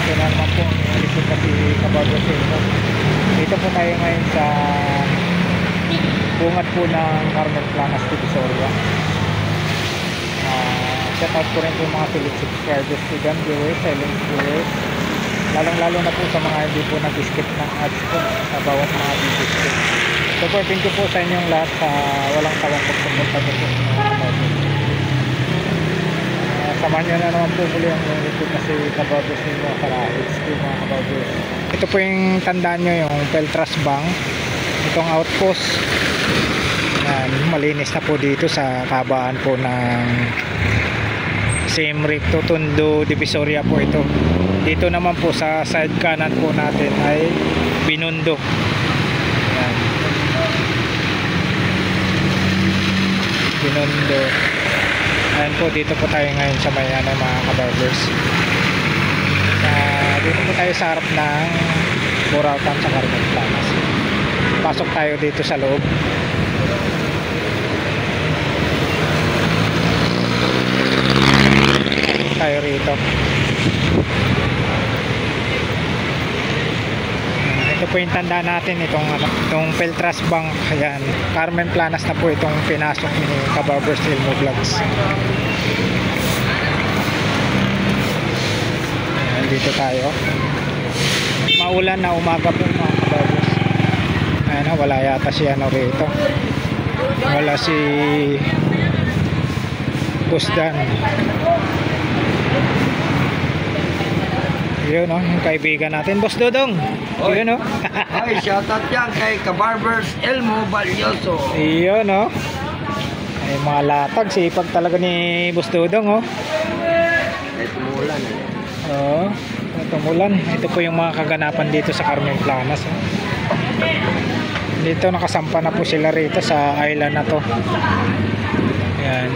ito na naman po ang likod na si Kabarber Silmo. Dito po tayo ngayon sa bungad po ng Carmen Planas, Divisoria. Shout out po rin po mga silid subscribers ko dyan, viewers, silent viewers, lalong lalo na po sa mga hindi po nag-skip ng ads po sa bawat mga videos ko. Supportin ko po sa inyong lahat sa walang tawang pagpupunta ko po. Samahan nyo na naman po muli ang likod na si Kabarber Silmo sa HQ mga kabarbers. Ito po yung tandaan nyo, yung Peltras Bank, itong outpost. Yan, malinis na po dito sa kabaan po ng Siem Reap to Tondo, Divisoria po ito. Dito naman po sa side kanan po natin ay Binondo. Yan. Binondo. Ayan po, dito po tayo ngayon sa may mga kabarbers. Dito po tayo sa harap ng Burautan sa Carmen Planas. Pasok tayo dito sa loob. Tayo rito. Ito po yung tanda natin, itong Peltras Bank. Ayan, Carmen Planas na po itong pinasok ni Kabarber Silmo Vlogs. Ayan, dito tayo. Maulan na umaga po mga kabarbers. Ayan, wala yata si rito. Wala si Busdan. Yun yung kaibigan natin, Boss Dodong. Yun Ay, shoutout yan kay Kabarbers Elmo Valioso. Yun ay mga latag, sipag talaga ni Boss Dodong Ay, tumulan tumulan. Ito po yung mga kaganapan dito sa Carmen Planas Dito nakasampa na po sila rito sa island na to. Ayan.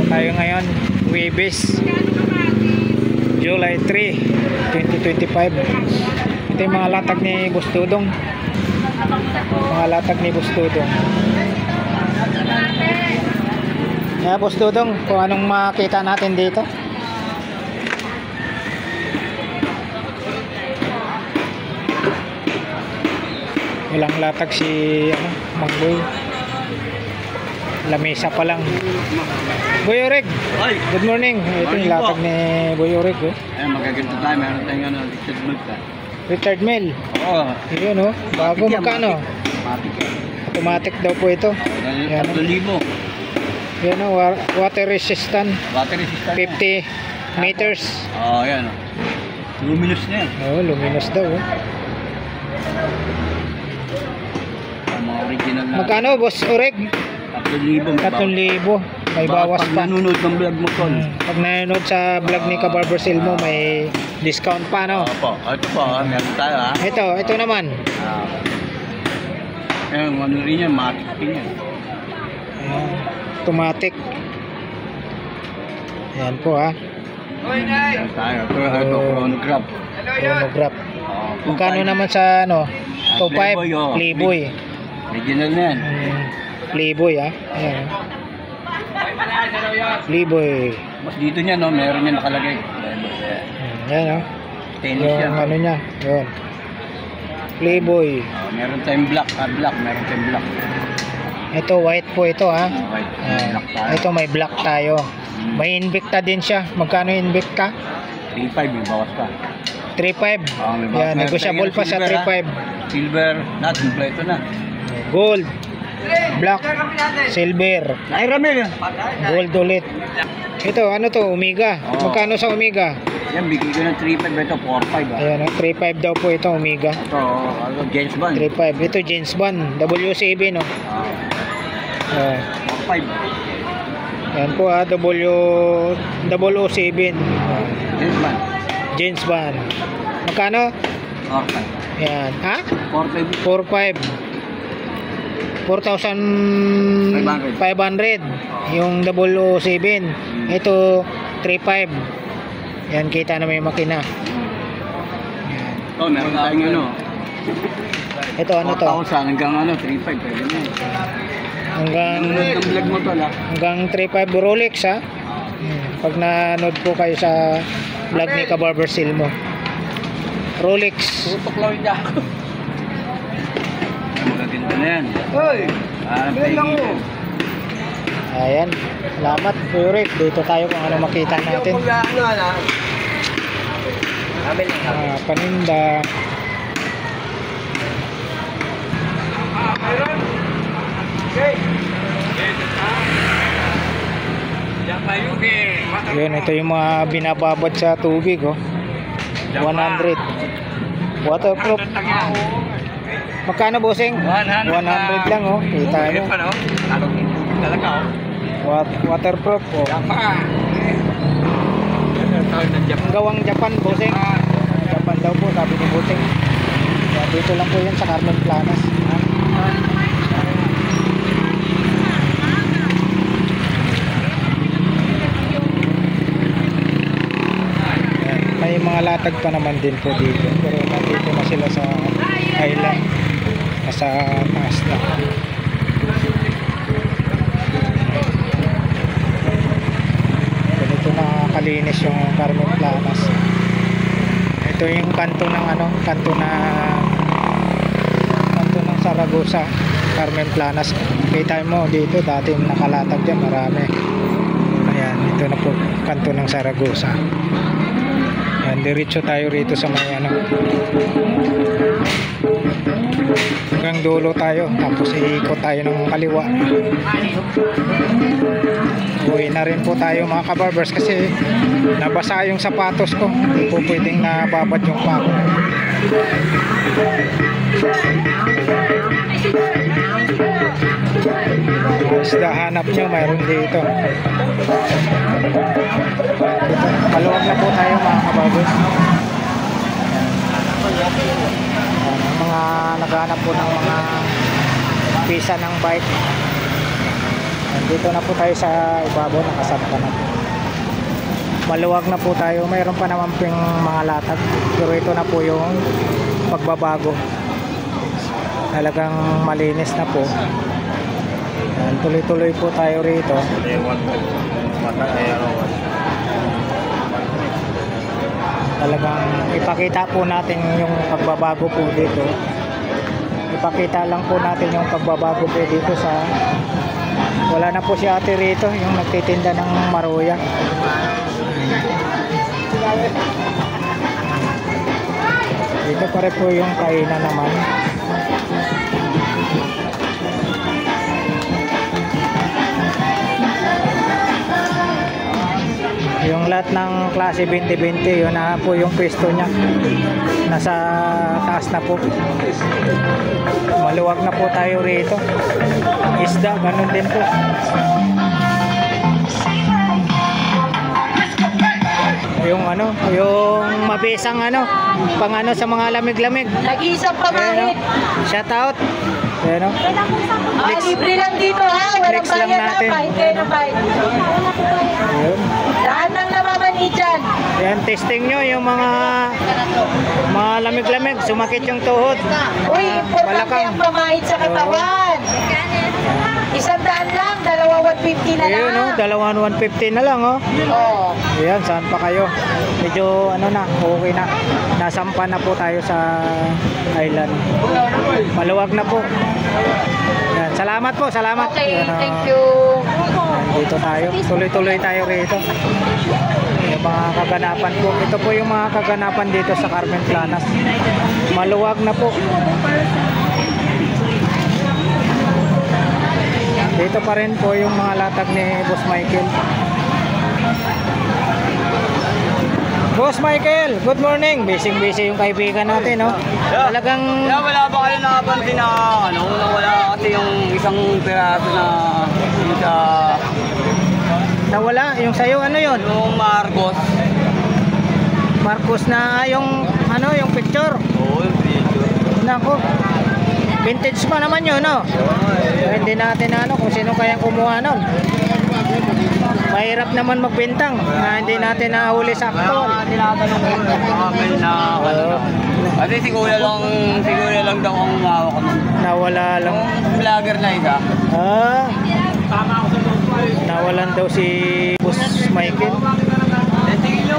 Tayo ngayon, Huwebes, July 3, 2025. Ito yung mga latag ni Boss Dodong. Mga latag ni Boss Dodong. Kaya Boss Dodong, kung anong makita natin dito. Walang latag si Mangboy. Lamesa pa lang. Boy Oreg, good morning. Ito yung latag ni Boy Oreg. Magaganto tayo, meron tayong Richard Milk. Richard Mill. Oo. Yun bago magkano? Automatic daw po ito. Yan, 3,000. Yan water resistant. Water resistant 50 meters. Yan luminous na yan. Luminous daw Mga original na. Magkano Boss Oreg? 3,000. 3,000. May bawas pag pa. nanonood ng vlog mo tol. Pag nanonood sa vlog ni Kabarber Silmo, may discount pa Opo. Ito po, meron tayo Ito naman. Ano rin yan, matik din yan. Automatic. Ayan po Meron tayo. Ito, chronograph. Chronograph. Magkano naman sa 2.5? Playboy. Original na yan. Playboy Ayan. Playboy. Mas dito niya meron niya nakalagay. Ayan Stainless yan. Ano niya? Yun. Playboy. Meron tayong black. Meron tayong black. Ito white po ito White. Black tayo. Ito may black tayo. May Invicta din siya. Magkano Invicta? 3,500 may bawas pa. 3.5. May Yan, negotiable pa sa 3.5. Silver, kompleto na. Gold, black, silver, Ay, Ramil. gold ulit. Ito, ano to? Omega. Magkano sa Omega? Yan, bigay ko ng 3,500. Ito, 4,500. Ayan, 3.5 daw po ito, Omega. Ito, James Bond. 3.5. Ito, James Bond. W7, 4.5. Ayan po W007. James Bond. James Bond. Magkano? Okay. Ayan. 4,500. 4,500. Yung 007. Ito 3.5. Yan, kita na may makina. Meron tayong Ito ano to? 4,000 hanggang 3,500. Pwede na. Ang vlog mo tol ha. Hanggang 3.5 Rolex ha. Pag nanood po kayo sa vlog ni Kabarber Elmo. Rolex. Tutok lang niya. Magaganda na yan. Hoy! Lang mo. Ayan. Salamat Kuya Rick. Dito tayo kung ano makita natin. Paninda. Yun, ito yung mga binababad sa tubig oh. 100. Waterproof. Magkano bossing? 100 lang oh. Kita nyo. Waterproof oh. Ang gawang Japan bossing. Japan daw po sabi ni bossing. Dito lang po yan sa Carmen Planas. May mga latag pa naman din po dito, pero nandito na sila sa island, nasa taas na. Ganito na kalinis yung Carmen Planas. Ito yung kanto ng kanto ng Saragosa, Carmen Planas. Kita mo dito dati nakalatag dyan marami. Ayan, ito na po kanto ng Saragosa. Yan, diretso tayo rito sa may hanggang dulo tayo, tapos iikot tayo ng kaliwa. Uwi na rin po tayo mga kabarbers kasi nabasa yung sapatos ko, hindi po pwedeng nababad yung pako. Isda hanap nyo, mayroon dito. Maluwag na po tayo mga kabarbers. Mga naghahanap po ng mga pisa ng bike. Dito na po tayo sa ibabaw, nakasabta na po. Maluwag na po tayo, mayroon pa naman ping mga latag, pero ito na po yung pagbabago. Talagang malinis na po. Tuloy-tuloy po tayo rito. Talagang ipakita po natin yung pagbabago po dito. Ipakita lang po natin yung pagbabago po dito sa wala na po si ate rito, yung nagtitinda ng maruya. Dito pa rin po yung kainan naman. Yung lahat ng klase 20-20, yun na po yung pwesto niya. Nasa taas na po. Maluwag na po tayo rito. Isda, ganun din po. Yung yung mabisang pang sa mga lamig-lamig. Nag-iisang pamahit. Shout out. Ayan Libre lang dito ha. Walang Flex lang bayan natin. na. Kahit na kahit. Ayun. Lahat ng namamanid dyan. Yan, testing nyo yung mga lamig-lamig, sumakit yung tuhod. Uy, importante balakang. ang pamahit sa katawan. 100 lang, 2,150 na Ayun, lang. 2,150 na lang, oh. Oo. Ayan, saan pa kayo? Medyo, okay na. Nasampa na po tayo sa island. Maluwag na po. Ayan, salamat po, salamat. Okay, Ayan, thank you. dito tayo. Tuloy-tuloy tayo rito. Yung mga kaganapan po. Ito po yung mga kaganapan dito sa Carmen Planas. Maluwag na po. Dito pa rin po yung mga latag ni Boss Michael. Boss Michael, good morning. Busy yung kaibigan natin, no? Talagang Wala ba kayo nakapansin na wala kasi yung isang piraso na sa nawala yung sayo, yun? yung Marcos. Marcos na yung yung picture. Oo, yung video. Nako. Vintage pa naman yun, no? Hindi natin kung sino kayang kumuha nun. Mahirap naman magbintang na hindi natin nahuli sa Kaya actual. nga tinatanong ko, baka may na, ano Oo. lang. Kasi siguro lang daw ang umawak ko nun. Nawala lang. Yung vlogger na isa. Ah, nawalan daw si Boss Michael. Tingin nyo.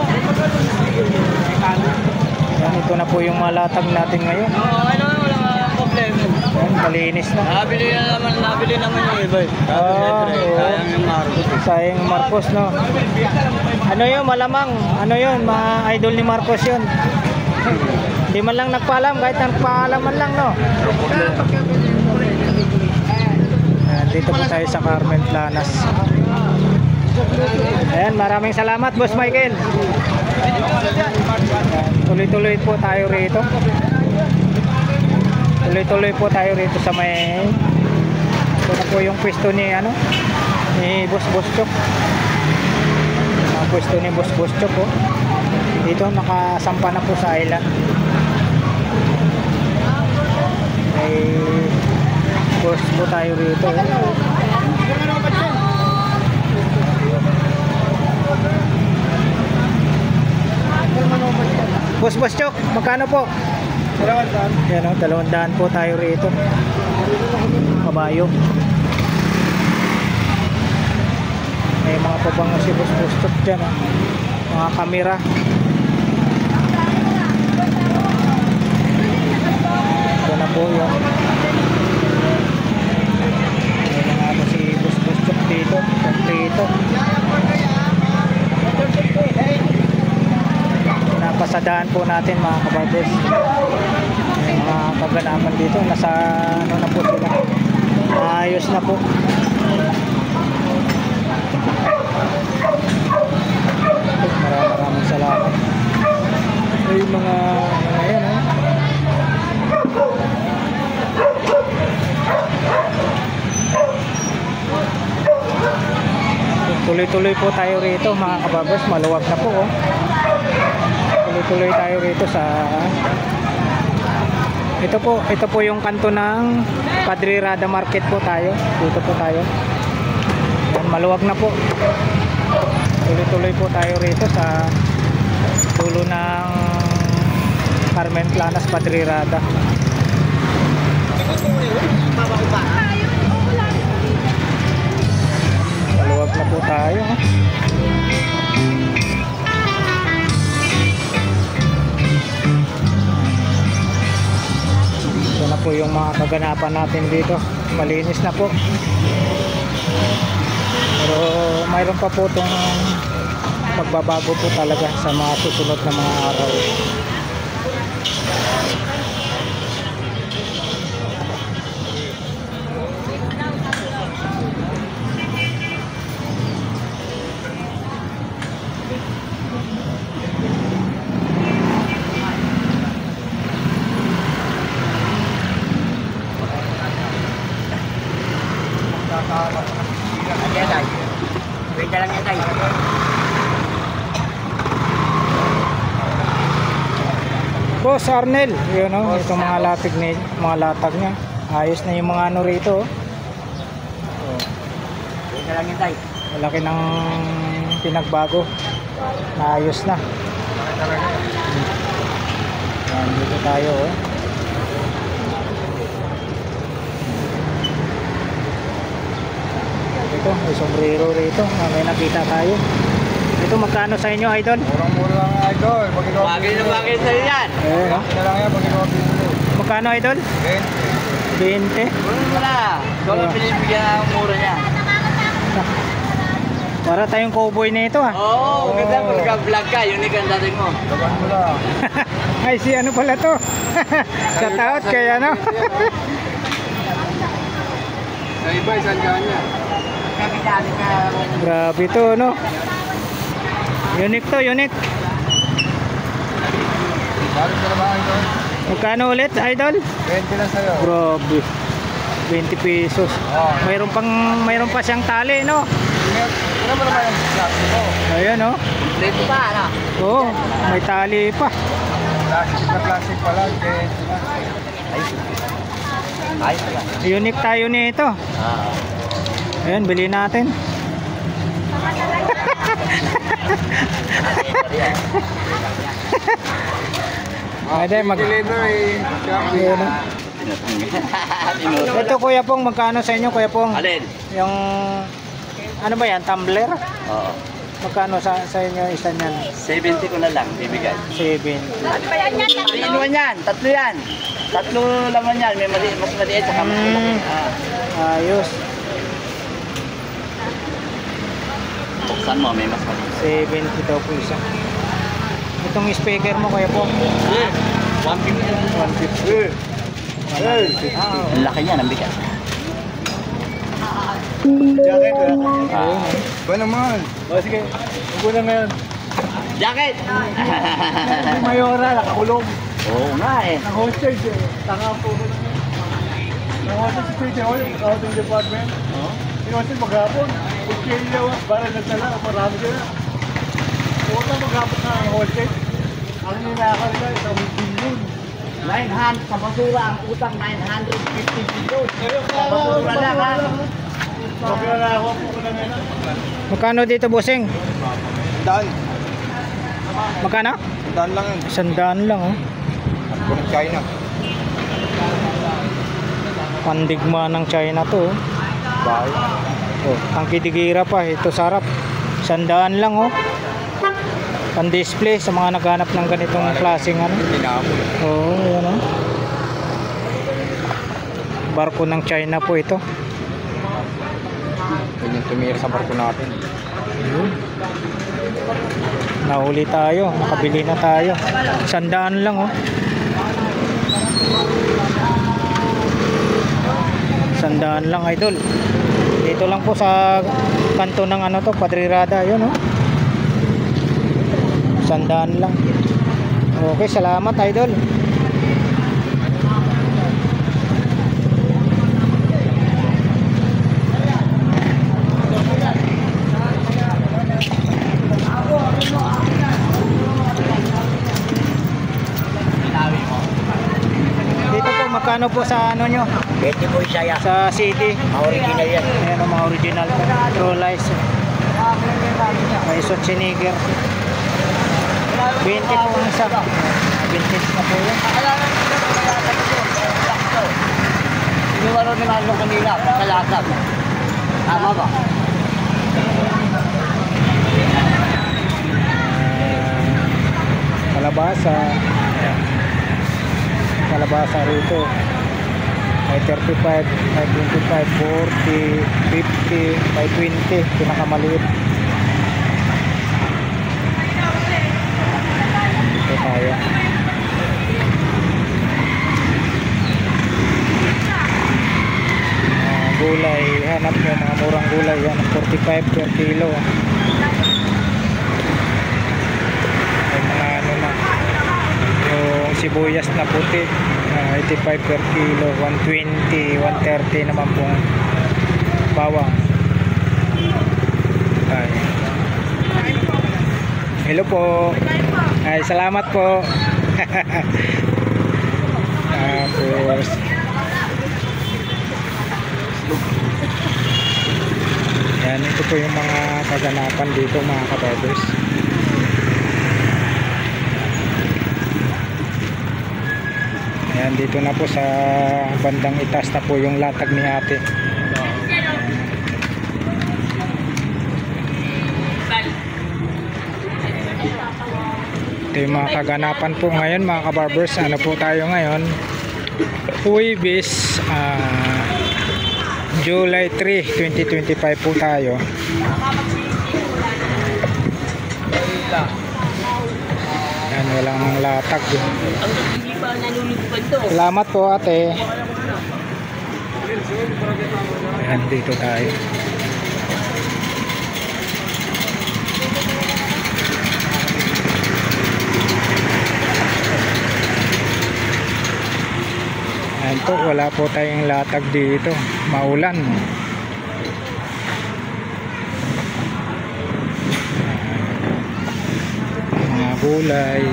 Yan, ito na po yung malatag natin ngayon. Oo, ano, wala problema. Yan, malinis na. Nabili naman yung iba eh. Oo. Sayang yung Marcos. Sayang Marcos, no? Ano yun, malamang? Ano yun, mga idol ni Marcos yun. Hindi man lang nagpaalam, kahit nagpaalam man lang, no? Ayan, dito po tayo sa Carmen Planas. Ayan, maraming salamat, Boss Michael. Ayan, tuloy-tuloy po tayo rito. Tuloy-tuloy po tayo rito sa may... Ito na po yung pwesto ni, ano, ni Boss Chok. Ang pwesto ni Boss Chok, oh. Dito nakasampa na po sa island. May boss po tayo rito. Boss Chok, magkano po? 200. Yan o, 200 po tayo rito. Kabayo. May mga pabango si Boss Chok dyan, oh. Mga kamera. Ito na po yun. May mga ano si Boss Chok dito. Dito. Napasadaan po natin mga kababos. May mga kaganapan dito. Nasa ano na po sila. Ayos na po. Maraming salamat. Ay mga ayan, oh. Tuloy-tuloy po tayo rito mga kababos. Maluwag na po, oh. Tuloy-tuloy tayo rito sa ito po yung kanto ng Padre Rada Market po tayo. Dito po tayo. Yan, maluwag na po. Tuloy-tuloy po tayo rito sa dulo ng Carmen Planas, Padre Rada. Maluwag na po tayo. Ito na po yung mga kaganapan natin dito. Malinis na po. Pero mayroon pa po itong magbabago po talaga sa mga susunod na mga araw. Wait lang yan tayo. Boss Arnel, yun o, itong mga latag niya. Ayos na yung mga ano rito. Wait lang yan tayo. Malaki ng pinagbago. Naayos na. Yan, dito tayo, oh. Ito, may sombrero rito. May nakita tayo. Ito, magkano sa inyo, idol? Murang-mura lang idol. Bagay na bagay sa'yo yan. Eh, no? Na lang yan pag ikaw pinili. Magkano, idol? 20. Mura mo na. Ikaw lang pinibigyan ang mura niya. Para tayong cowboy na ito, ah. Oo, ganda pag nag-vlog ka. Unique ang dating mo. Laban mo lang. Ay, si ano pala to? Sa taot, kaya ano? Sa iba, isang ganya. Dami-dami na. Grabe to, no? Unique to, unique. Balik ka na ba idol? Magkano ulit, idol? 20 lang sa'yo. Grabe. 20 pesos. Oh. Mayroon pa siyang tali, no? Ano mo naman yung plastic mo? Ayan, no? Dito pa, ano? Oo, may tali pa. Plastic na plastic pala. Ayos pala. Unique tayo nito. Ah. Ayan, bili natin. Pwede mag... Delivery. Yun, no? Ito Kuya Pong, magkano sa inyo Kuya Pong? Alin? Yung... Ano ba yan? Tumbler? Oo. Magkano sa inyo isa niyan? 70 ko na lang, bibigay. 7. Inuwan yan, tatlo yan. Tatlo laman yan, may mas maliit sa kamay. Ayos. Buksan mo, may mas maliit. 70 daw po isa. Itong speaker mo Kuya Pong? 150. 150. Ang laki niya, ang bigat. Jacket, wala ka. Ayun. Ba naman? O sige, huwag na ngayon. Jacket! Mayora, nakakulong. Oo nga eh. Naka-hostage eh. Tanga po ko na ngayon. Naka-hostage si City Hall, accounting department. Inuwasin maghapon. Uskilyo, para nagtala, marami sila. Huwag na maghapon na ang hostage. Ang ninakal ka, isang billion. 900 sa basura, ang utang 950 kilos. Sa basura lang ha. Magkala ako po na ngayon. Magkano dito, bossing? Daan. Magkano? Daan lang yun. 100 lang, oh. Kung China. Pandigma ng China to, oh. Bahay. Oh, ang kidigira pa, ito sarap. 100 lang, oh. Pan-display sa mga naghanap ng ganitong klaseng ano. Tinapon. Oo, yan, oh. Barko ng China po ito. Yan yung tumira sa barko natin. Nahuli tayo, nakabili na tayo. 100 lang, oh. 100 lang, idol. Dito lang po sa kanto ng ano to, Padrirada, yun, oh. 100 lang. Okay, salamat, idol. Dito po, magkano po sa ano nyo? 20 po isa yan. Sa CD? Original yan. Ayan ang mga original po. True lies. May Schwarzenegger. 20 po ang isa. Vintage na po yan. Inuwaro naman nung kanila, kalasag. Tama ba? Kalabasa. Ayan. Kalabasa rito. May 35, may 25, 40, 50, may 20. Pinakamaliit. Dito tayo. Gulay, hanap nyo mga murang gulay yan, 45 per kilo. May mga ano na, yung sibuyas na puti, 85 per kilo, 120, 130 naman pong bawang. Ay. Hello po. Ay, salamat po. Tapos yan, ito po yung mga kaganapan dito mga kabarbers. Ayan, dito na po sa bandang itaas na po yung latag ni ate. Ito yung mga kaganapan po ngayon mga kabarbers. Ano po tayo ngayon? Huwebes, July 3, 2025 po tayo. Yan, walang latag. Salamat po ate. Yan, dito tayo. Yan po, wala po tayong latag dito. Maulan. Mga gulay.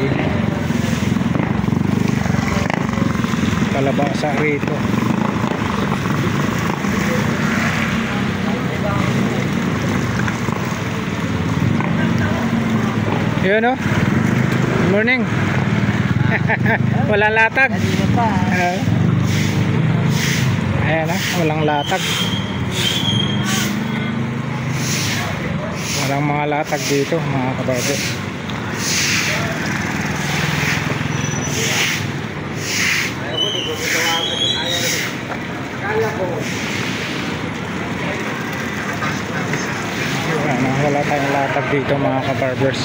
Kalabasa rito. Yun o. Good morning. Walang latag. Kanina pa. Ayan na, walang latag. Walang mga latag dito mga kabarber. Wala tayong latag dito mga kabarbers.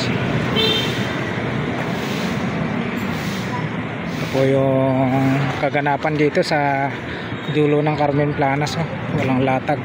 Ito po yung kaganapan dito sa dulo ng Carmen Planas. Walang latag.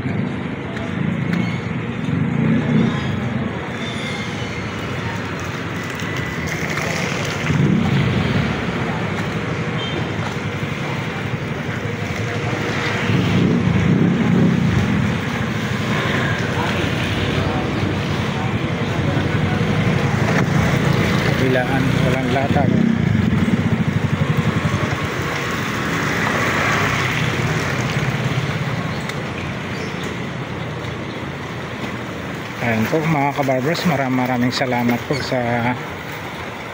Kabilaan, walang latag. Ayan po mga kabarbers, maraming salamat po sa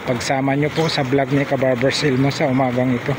pagsama nyo po sa vlog ni Kabarbers Ilmo sa umagang ito.